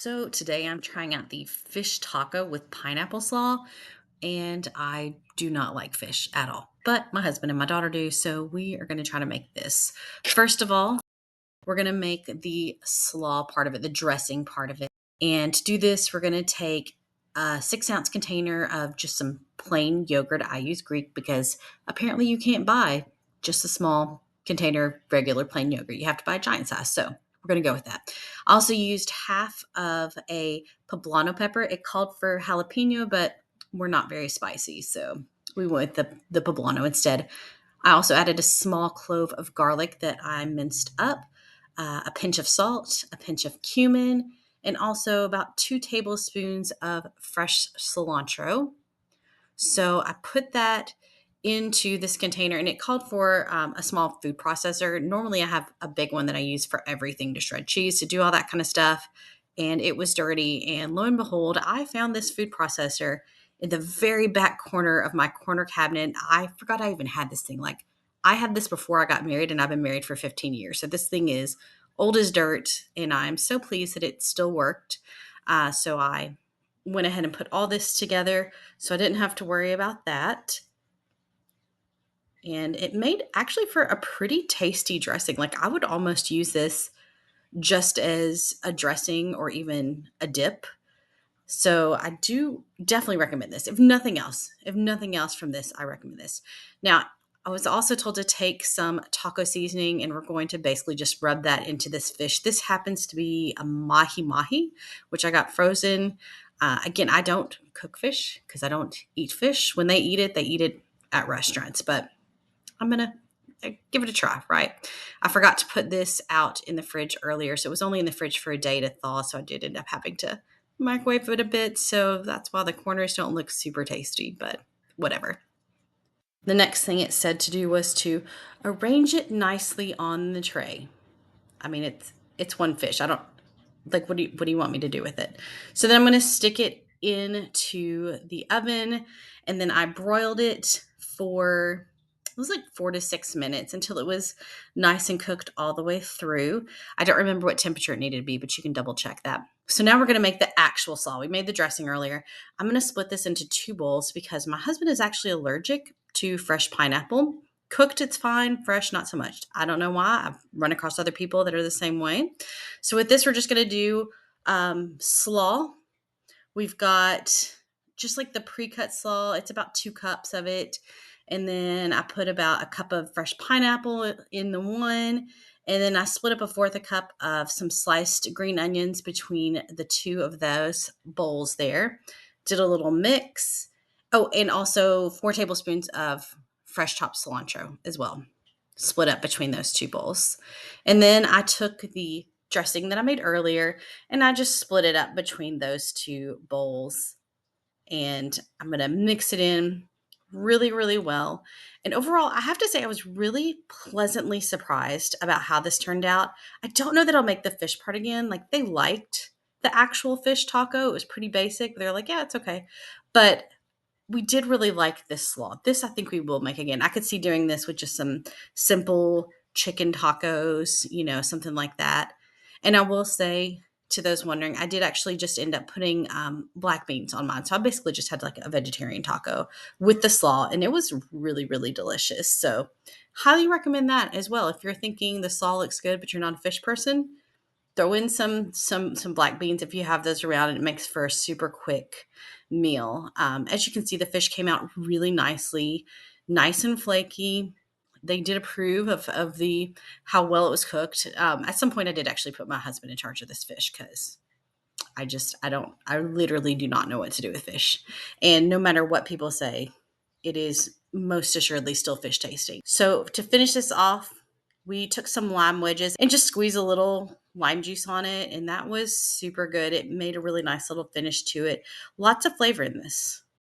So today I'm trying out the fish taco with pineapple slaw, and I do not like fish at all. But my husband and my daughter do, so we are going to try to make this. First of all, we're going to make the slaw part of it, the dressing part of it. And to do this, we're going to take a 6 ounce container of just some plain yogurt. I use Greek because apparently you can't buy just a small container of regular plain yogurt. You have to buy a giant size. So we're going to go with that. I also used half of a poblano pepper. It called for jalapeno, but we're not very spicy. So we went with the poblano instead. I also added a small clove of garlic that I minced up, a pinch of salt, a pinch of cumin, and also about 2 tablespoons of fresh cilantro. So I put that into this container and it called for a small food processor. Normally, I have a big one that I use for everything to shred cheese, to do all that kind of stuff. And it was dirty. And lo and behold, I found this food processor in the very back corner of my corner cabinet. I forgot I even had this thing. Like, I had this before I got married, and I've been married for 15 years. So this thing is old as dirt. And I'm so pleased that it still worked. So I went ahead and put all this together so I didn't have to worry about that. And it made actually for a pretty tasty dressing. Like, I would almost use this just as a dressing or even a dip. So I do definitely recommend this. If nothing else from this, I recommend this. Now, I was also told to take some taco seasoning and we're going to basically just rub that into this fish. This happens to be a mahi mahi, which I got frozen. Again, I don't cook fish because I don't eat fish. When they eat it at restaurants, but I'm going to give it a try, right? I forgot to put this out in the fridge earlier, so it was only in the fridge for a day to thaw, so I did end up having to microwave it a bit, so that's why the corners don't look super tasty, but whatever. The next thing it said to do was to arrange it nicely on the tray. I mean, it's one fish. I don't like what do you want me to do with it? So then I'm going to stick it into the oven, and then I broiled it for it was like 4 to 6 minutes until it was nice and cooked all the way through. I don't remember what temperature it needed to be, but you can double check that. So now we're going to make the actual slaw. We made the dressing earlier. I'm going to split this into 2 bowls because my husband is actually allergic to fresh pineapple. Cooked, it's fine. Fresh, not so much. I don't know why. I've run across other people that are the same way. So with this, we're just going to do slaw. We've got just like the pre-cut slaw. It's about 2 cups of it. And then I put about a cup of fresh pineapple in the one. And then I split up a fourth a cup of some sliced green onions between the two of those bowls there. Did a little mix. Oh, and also 4 tablespoons of fresh chopped cilantro as well. Split up between those 2 bowls. And then I took the dressing that I made earlier and I just split it up between those 2 bowls. And I'm going to mix it in really, really well. And overall, I have to say, I was really pleasantly surprised about how this turned out. I don't know that I'll make the fish part again. Like, they liked the actual fish taco. It was pretty basic. They're like, yeah, it's okay. But we did really like this slaw. This I think we will make again. I could see doing this with just some simple chicken tacos, something like that. And I will say to those wondering, I did actually just end up putting black beans on mine. So I basically just had like a vegetarian taco with the slaw, and it was really, really delicious. So highly recommend that as well. If you're thinking the slaw looks good, but you're not a fish person, throw in some black beans if you have those around, and it makes for a super quick meal. As you can see, the fish came out really nicely, nice and flaky. They did approve of the how well it was cooked. At some point, I did actually put my husband in charge of this fish because I literally do not know what to do with fish, and no matter what people say, it is most assuredly still fish tasting. So to finish this off, we took some lime wedges and just squeezed a little lime juice on it, and that was super good. It made a really nice little finish to it. Lots of flavor in this.